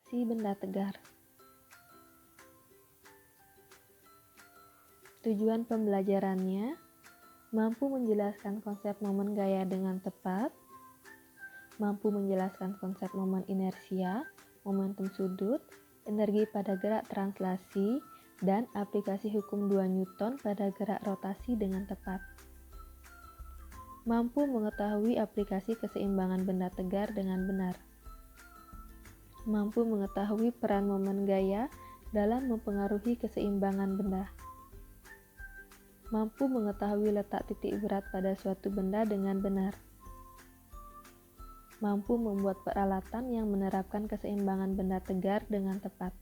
si benda tegar. Tujuan pembelajarannya mampu menjelaskan konsep momen gaya dengan tepat, mampu menjelaskan konsep momen inersia, momentum sudut, energi pada gerak translasi, dan aplikasi hukum 2 Newton pada gerak rotasi dengan tepat. Mampu mengetahui aplikasi keseimbangan benda tegar dengan benar. Mampu mengetahui peran momen gaya dalam mempengaruhi keseimbangan benda. Mampu mengetahui letak titik berat pada suatu benda dengan benar. Mampu membuat peralatan yang menerapkan keseimbangan benda tegar dengan tepat.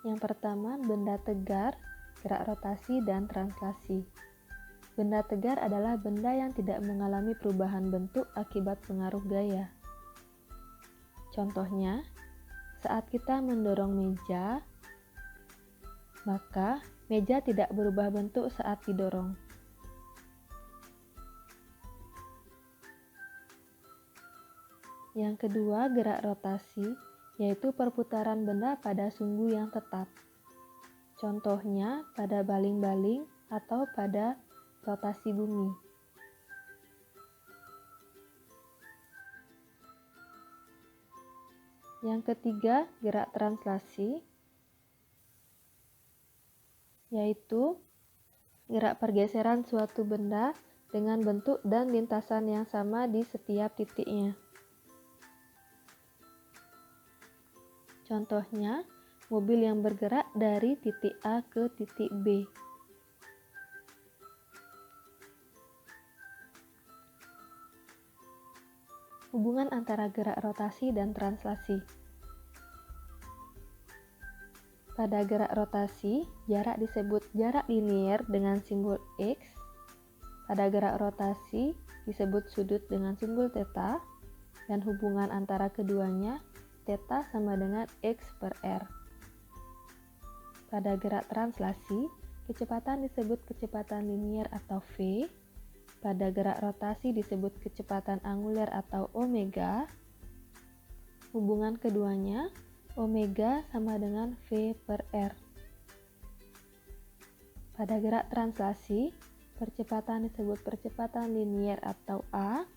Yang pertama, benda tegar, gerak rotasi, dan translasi. Benda tegar adalah benda yang tidak mengalami perubahan bentuk akibat pengaruh gaya. Contohnya, saat kita mendorong meja, maka meja tidak berubah bentuk saat didorong. Yang kedua, gerak rotasi, yaitu perputaran benda pada sumbu yang tetap. Contohnya pada baling-baling atau pada rotasi bumi. Yang ketiga, gerak translasi, yaitu gerak pergeseran suatu benda dengan bentuk dan lintasan yang sama di setiap titiknya. Contohnya, mobil yang bergerak dari titik A ke titik B. Hubungan antara gerak rotasi dan translasi. Pada gerak rotasi, jarak disebut jarak linier dengan simbol X. Pada gerak rotasi disebut sudut dengan simbol theta, dan hubungan antara keduanya theta sama dengan X per R. Pada gerak translasi, kecepatan disebut kecepatan linier atau V. Pada gerak rotasi disebut kecepatan anguler atau omega. Hubungan keduanya, omega sama dengan V per R. Pada gerak translasi, percepatan disebut percepatan linier atau A.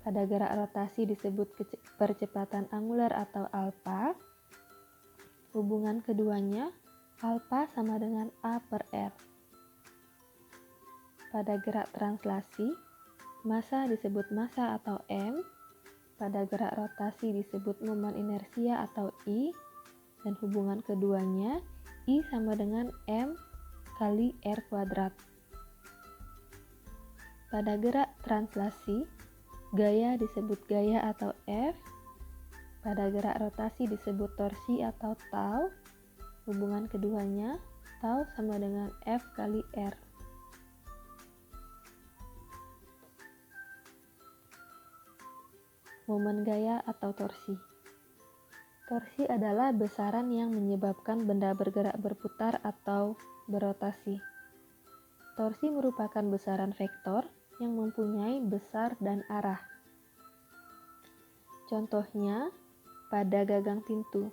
Pada gerak rotasi disebut percepatan anguler atau alfa. Hubungan keduanya, alfa sama dengan A per R. Pada gerak translasi, massa disebut massa atau M. Pada gerak rotasi disebut momen inersia atau I. Dan hubungan keduanya, I sama dengan M kali R kuadrat. Pada gerak translasi, gaya disebut gaya atau F. Pada gerak rotasi disebut torsi atau tau. Hubungan keduanya, tau sama dengan F kali R. Momen gaya atau torsi. Torsi adalah besaran yang menyebabkan benda bergerak berputar atau berotasi. Torsi merupakan besaran vektor yang mempunyai besar dan arah. Contohnya, pada gagang pintu.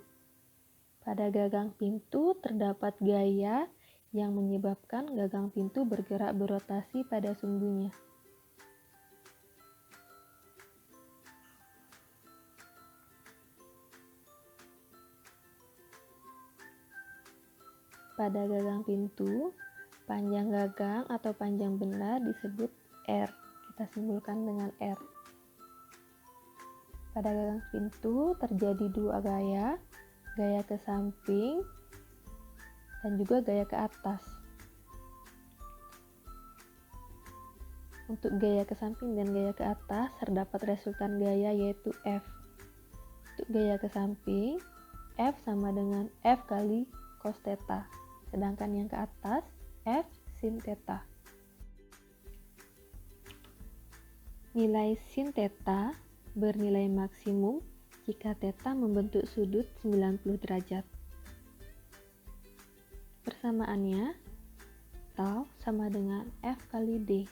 Pada gagang pintu terdapat gaya yang menyebabkan gagang pintu bergerak berotasi pada sumbunya. Pada gagang pintu, panjang gagang atau panjang benda disebut R. Kita simbolkan dengan R. Pada gagang pintu terjadi dua gaya, gaya ke samping dan juga gaya ke atas. Untuk gaya ke samping dan gaya ke atas, terdapat resultan gaya yaitu F. Untuk gaya ke samping, F sama dengan F kali cos theta. Sedangkan yang ke atas, F sin theta. Nilai sin theta bernilai maksimum jika theta membentuk sudut 90 derajat. Persamaannya, tau sama dengan F kali D,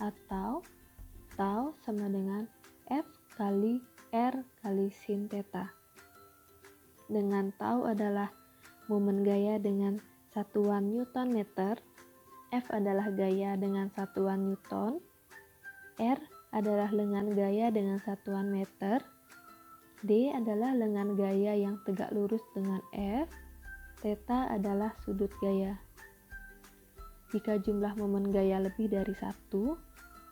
atau tau sama dengan F kali R kali sin theta. Dengan tau adalah momen gaya dengan satuan Newton meter, F adalah gaya dengan satuan Newton, R adalah lengan gaya dengan satuan meter, D adalah lengan gaya yang tegak lurus dengan F, theta adalah sudut gaya. Jika jumlah momen gaya lebih dari 1,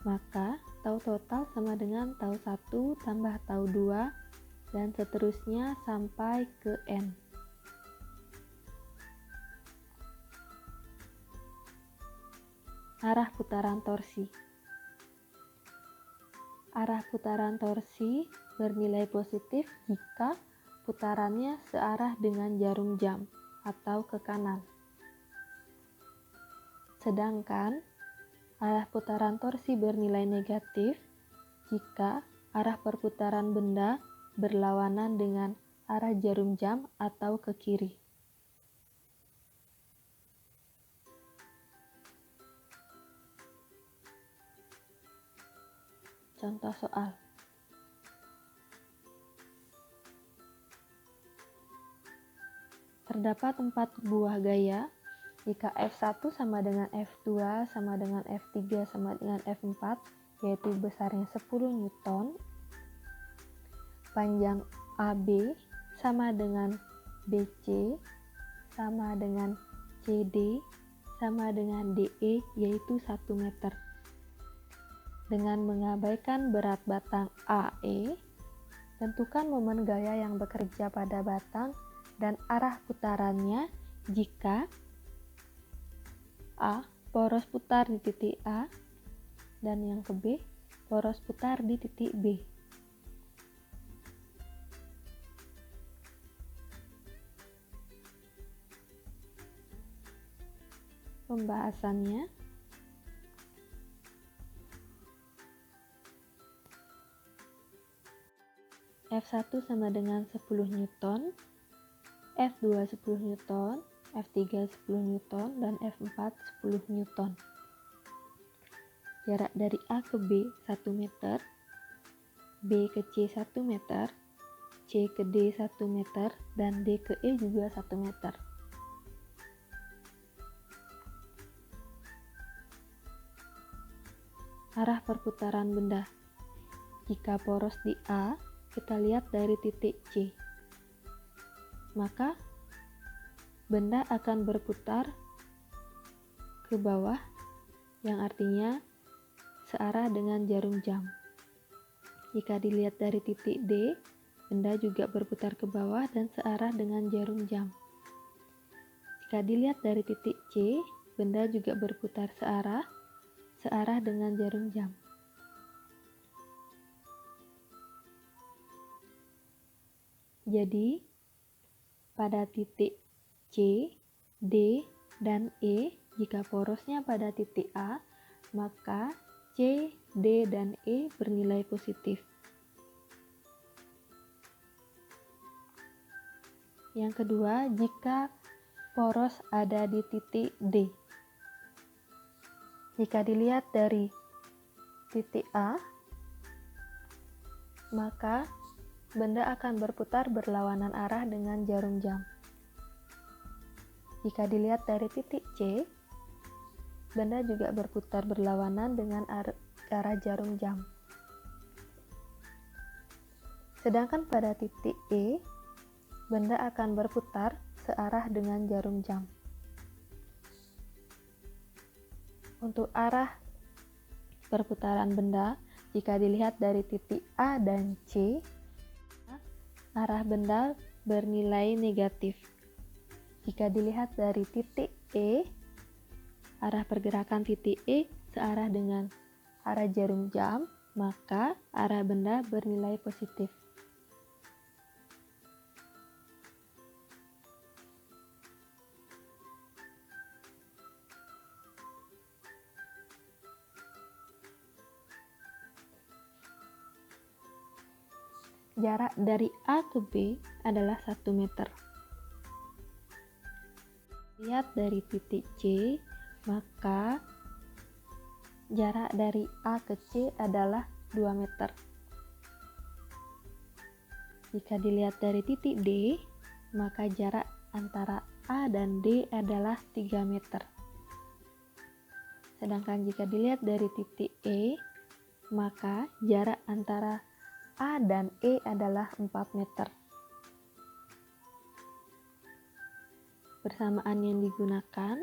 maka tau total sama dengan tau 1 tambah tau 2, dan seterusnya sampai ke N. Arah putaran torsi. Arah putaran torsi bernilai positif jika putarannya searah dengan jarum jam atau ke kanan. Sedangkan arah putaran torsi bernilai negatif jika arah perputaran benda berlawanan dengan arah jarum jam atau ke kiri. Contoh soal. Terdapat 4 buah gaya. Jika F1 sama dengan F2 sama dengan F3 sama dengan F4, yaitu besarnya 10 Newton, panjang AB sama dengan BC sama dengan CD sama dengan DE, yaitu 1 meter. Dengan mengabaikan berat batang AE, tentukan momen gaya yang bekerja pada batang dan arah putarannya jika A. Poros putar di titik A, dan yang ke B. Poros putar di titik B. Pembahasannya, F1 sama dengan 10 Newton, F2 10 Newton, F3 10 Newton, dan F4 10 Newton. Jarak dari A ke B 1 meter, B ke C 1 meter, C ke D 1 meter, dan D ke E juga 1 meter. Arah perputaran benda. Jika poros di A, kita lihat dari titik C, maka benda akan berputar ke bawah, yang artinya searah dengan jarum jam. Jika dilihat dari titik D, benda juga berputar ke bawah dan searah dengan jarum jam. Jika dilihat dari titik C, benda juga berputar searah dengan jarum jam. Jadi, pada titik C, D, dan E, jika porosnya pada titik A, maka C, D, dan E bernilai positif. Yang kedua, jika poros ada di titik D. Jika dilihat dari titik A, maka benda akan berputar berlawanan arah dengan jarum jam. Jika dilihat dari titik C, benda juga berputar berlawanan dengan arah jarum jam. Sedangkan pada titik E, benda akan berputar searah dengan jarum jam. Untuk arah perputaran benda, jika dilihat dari titik A dan C, arah benda bernilai negatif. Jika dilihat dari titik E, arah pergerakan titik E searah dengan arah jarum jam, maka arah benda bernilai positif. Jarak dari A ke B adalah 1 meter. Lihat dari titik C, maka jarak dari A ke C adalah 2 meter. Jika dilihat dari titik D, maka jarak antara A dan D adalah 3 meter. Sedangkan jika dilihat dari titik E, maka jarak antara A dan E adalah 4 meter. Persamaan yang digunakan,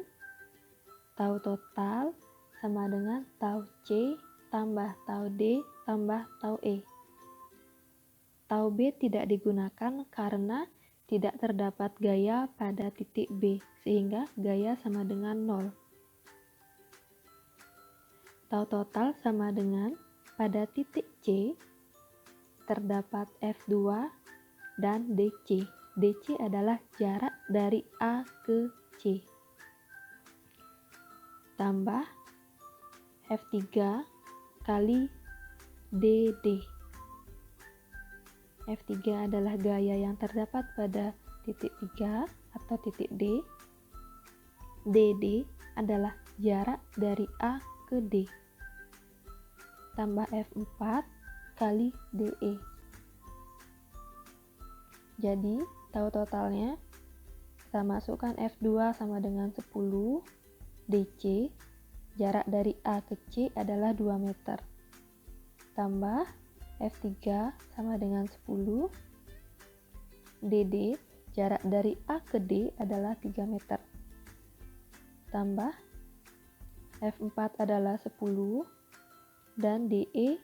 tau total sama dengan tau C tambah tau D tambah tau E. Tau B tidak digunakan karena tidak terdapat gaya pada titik B, sehingga gaya sama dengan 0. Tau total sama dengan pada titik C terdapat F2 dan DC. DC adalah jarak dari A ke C. Tambah F3 kali DD. F3 adalah gaya yang terdapat pada titik 3 atau titik D. DD adalah jarak dari A ke D. Tambah F4 kali DE. Jadi, tau totalnya kita masukkan F2 sama dengan 10 DC, jarak dari A ke C adalah 2 meter. Tambah F3 sama dengan 10 DD, jarak dari A ke D adalah 3 meter. Tambah F4 adalah 10 dan DE,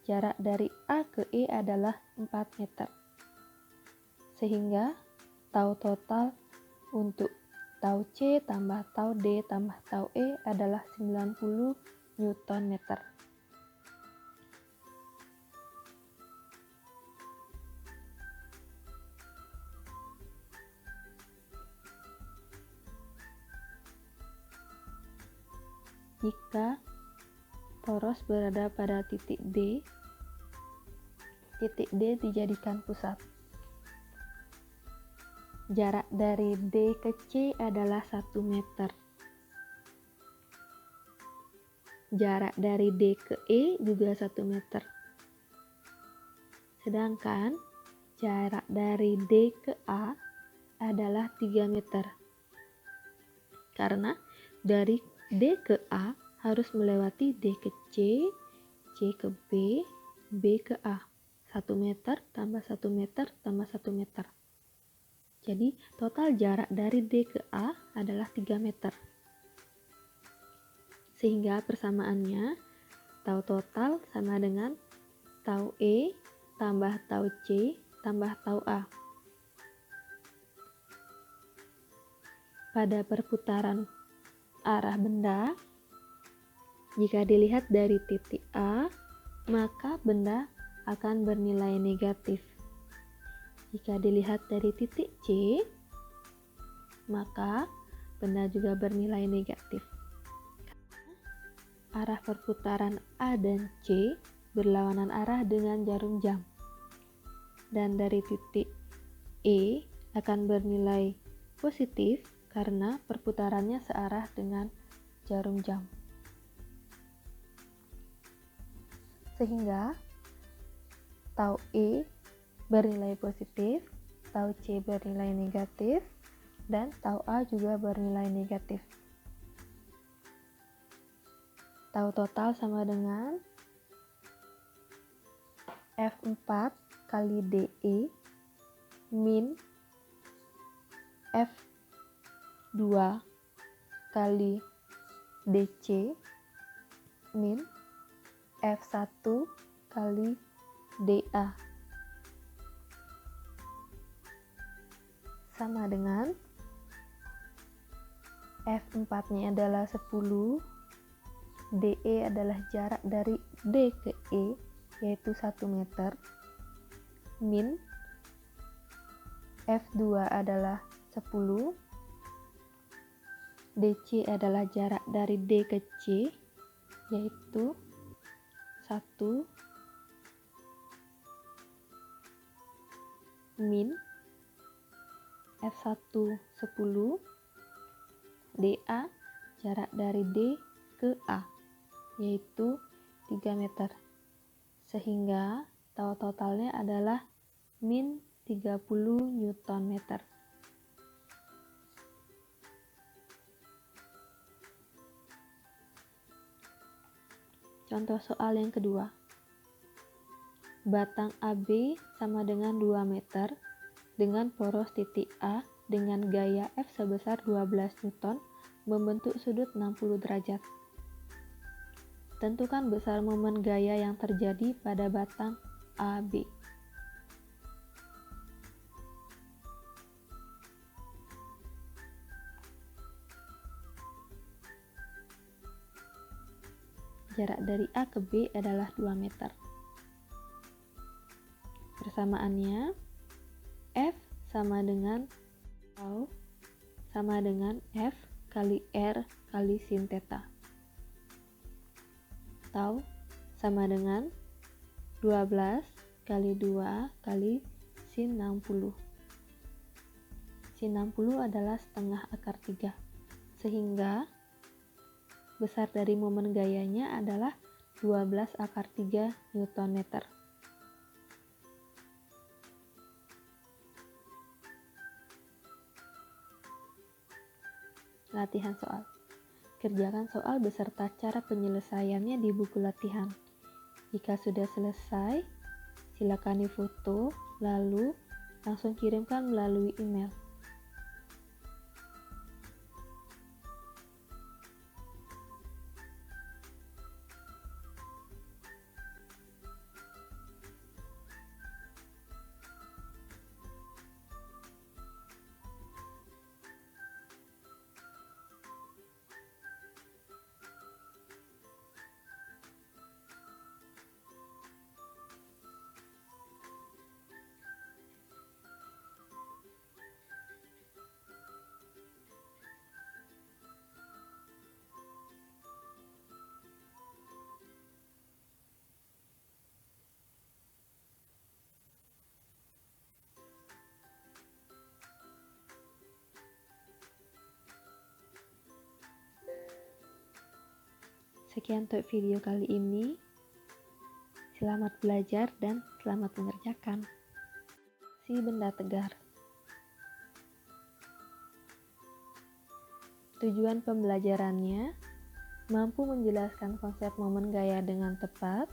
jarak dari A ke E adalah 4 meter. Sehingga tau total untuk tau C tambah tau D tambah tau E adalah 90 Newton meter. Jika poros berada pada titik D dijadikan pusat. Jarak dari D ke C adalah 1 meter. Jarak dari D ke E juga 1 meter. Sedangkan jarak dari D ke A adalah 3 meter. Karena dari D ke A harus melewati D ke C, C ke B, B ke A. 1 meter tambah 1 meter tambah 1 meter. Jadi total jarak dari D ke A adalah 3 meter. Sehingga persamaannya tau total sama dengan tau E tambah tau C tambah tau A. Pada perputaran arah benda, jika dilihat dari titik A, maka benda akan bernilai negatif. Jika dilihat dari titik C, maka benda juga bernilai negatif. Arah perputaran A dan C berlawanan arah dengan jarum jam. Dan dari titik E akan bernilai positif karena perputarannya searah dengan jarum jam. Sehingga tau E bernilai positif, tau C bernilai negatif, dan tau A juga bernilai negatif. Tau total sama dengan F4 kali DE min F2 kali DC min F1 kali DA sama dengan F4 nya adalah 10 DE adalah jarak dari D ke E, yaitu 1 meter. Min F2 adalah 10. DC adalah jarak dari D ke C, yaitu 1. Min F1 10. DA jarak dari D ke A, yaitu 3 meter. Sehingga totalnya adalah min 30 Newton meter. Contoh soal yang kedua. Batang AB sama dengan 2 meter dengan poros titik A dengan gaya F sebesar 12 Newton membentuk sudut 60 derajat. Tentukan besar momen gaya yang terjadi pada batang AB. Jarak dari A ke B adalah 2 meter. Persamaannya, F sama dengan tau sama dengan F kali R kali sin theta. Tau sama dengan 12 kali 2 kali sin 60. Sin 60 adalah setengah akar 3, sehingga besar dari momen gayanya adalah 12 akar 3 Newton meter. Latihan soal. Kerjakan soal beserta cara penyelesaiannya di buku latihan. Jika sudah selesai, silakan difoto, lalu langsung kirimkan melalui email. Sekian untuk video kali ini. Selamat belajar dan selamat mengerjakan. Si benda tegar. Tujuan pembelajarannya mampu menjelaskan konsep momen gaya dengan tepat,